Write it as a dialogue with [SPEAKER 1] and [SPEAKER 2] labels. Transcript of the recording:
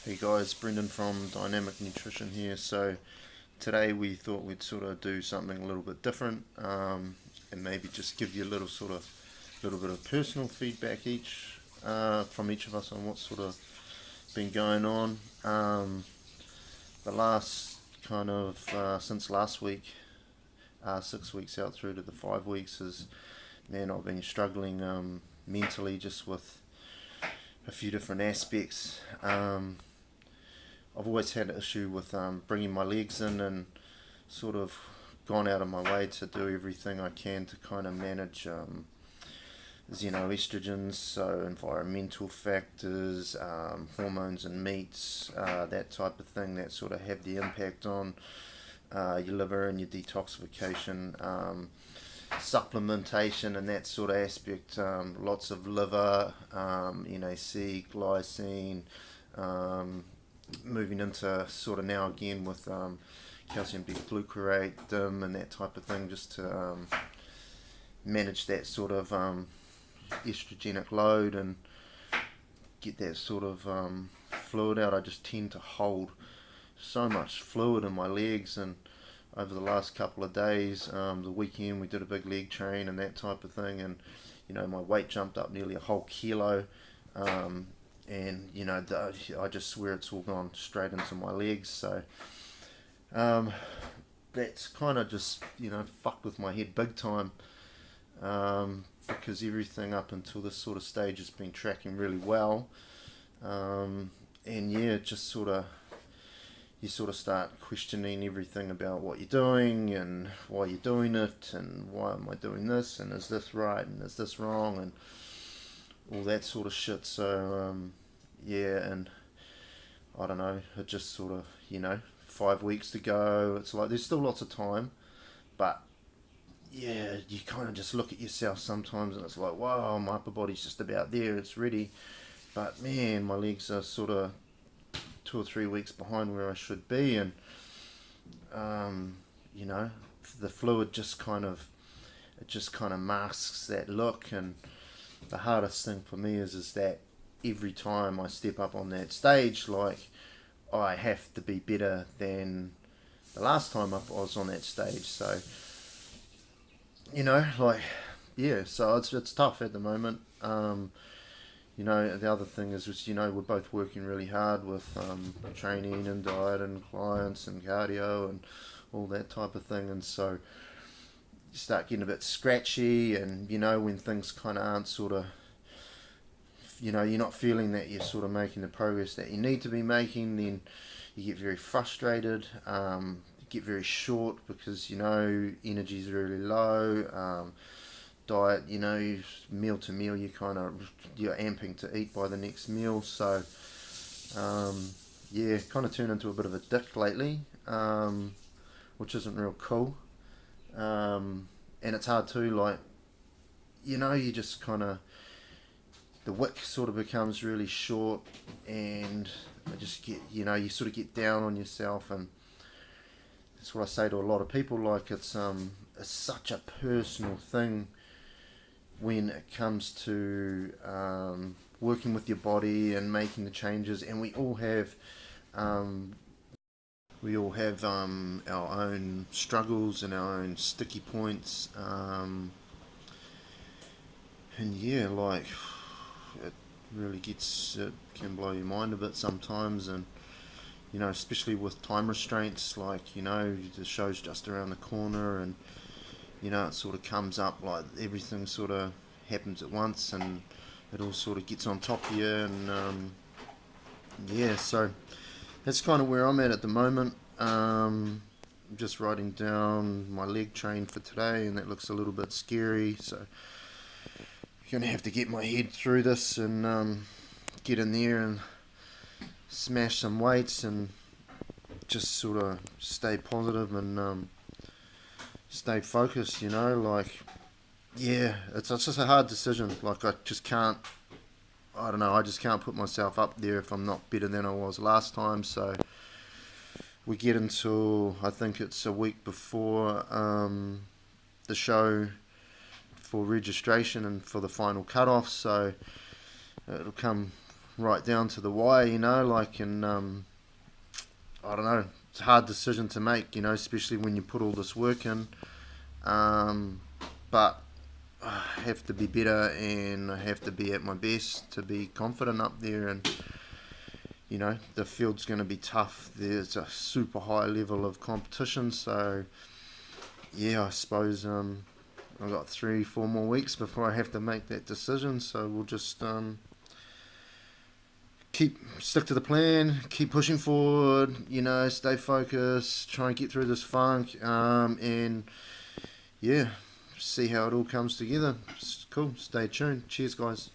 [SPEAKER 1] Hey guys, Brendon from Dynamic Nutrition here. So today we thought we'd sort of do something a little bit different, and maybe just give you a little bit of personal feedback from each of us on what's sort of been going on. The last since last week, 6 weeks out through to the 5 weeks, is man, I've been struggling mentally just with a few different aspects. I've always had an issue with bringing my legs in, and sort of gone out of my way to do everything I can to kind of manage xenoestrogens, so environmental factors, hormones and meats, that type of thing that sort of have the impact on your liver and your detoxification, supplementation and that sort of aspect. Lots of liver, NAC, glycine, moving into sort of now again with calcium beta-glucarate, DIM and that type of thing, just to manage that sort of estrogenic load and get that sort of fluid out. I just tend to hold so much fluid in my legs, and over the last couple of days, the weekend we did a big leg train and that type of thing, and my weight jumped up nearly a whole kilo, and I just swear it's all gone straight into my legs. So that's kind of just fucked with my head big time, because everything up until this sort of stage has been tracking really well, and yeah, just sort of you sort of start questioning everything about what you're doing and why you're doing it, and why am I doing this, and is this right, and is this wrong, and all that sort of shit. So yeah, and I don't know, it just sort of 5 weeks to go. It's like there's still lots of time, but yeah, you kind of just look at yourself sometimes and it's like, wow, my upper body's just about there, it's ready, but man, my legs are sort of 2 or 3 weeks behind where I should be. And you know the fluid just kind of masks that look. And the hardest thing for me is that every time I step up on that stage, like, I have to be better than the last time I was on that stage. So like, yeah, so it's tough at the moment. The other thing is just, we're both working really hard with training and diet and clients and cardio and all that type of thing. And so you start getting a bit scratchy, and when things kind of aren't sort of, you're not feeling that you're sort of making the progress that you need to be making, then you get very frustrated, you get very short because energy's really low. Diet, meal to meal, you're amping to eat by the next meal. So yeah, kind of turned into a bit of a dick lately, which isn't real cool. And it's hard too, like, you just kind of, the wick sort of becomes really short, and I just get, you sort of get down on yourself. And that's what I say to a lot of people, like, it's such a personal thing when it comes to working with your body and making the changes. And we all have our own struggles and our own sticky points, and yeah, like, it it can blow your mind a bit sometimes. And especially with time restraints, like, the show's just around the corner, and it sort of comes up like everything sort of happens at once, and it all sort of gets on top of you. And yeah, so that's kind of where I'm at the moment. I'm just writing down my leg train for today, and that looks a little bit scary, so I'm going to have to get my head through this and get in there and smash some weights and just sort of stay positive and stay focused, like, yeah, it's just a hard decision. Like, I just can't, I don't know, I just can't put myself up there if I'm not better than I was last time. So we get until, I think it's a week before the show for registration and for the final cut-off. So it'll come right down to the wire, you know, like, and I don't know, it's a hard decision to make, you know, especially when you put all this work in. Um, but I have to be better and I have to be at my best to be confident up there. And you know, the field's going to be tough. There's a super high level of competition. So yeah, I suppose I've got 3-4 more weeks before I have to make that decision. So we'll just stick to the plan, keep pushing forward, you know, stay focused, try and get through this funk, and yeah, see how it all comes together. It's cool. Stay tuned. Cheers, guys.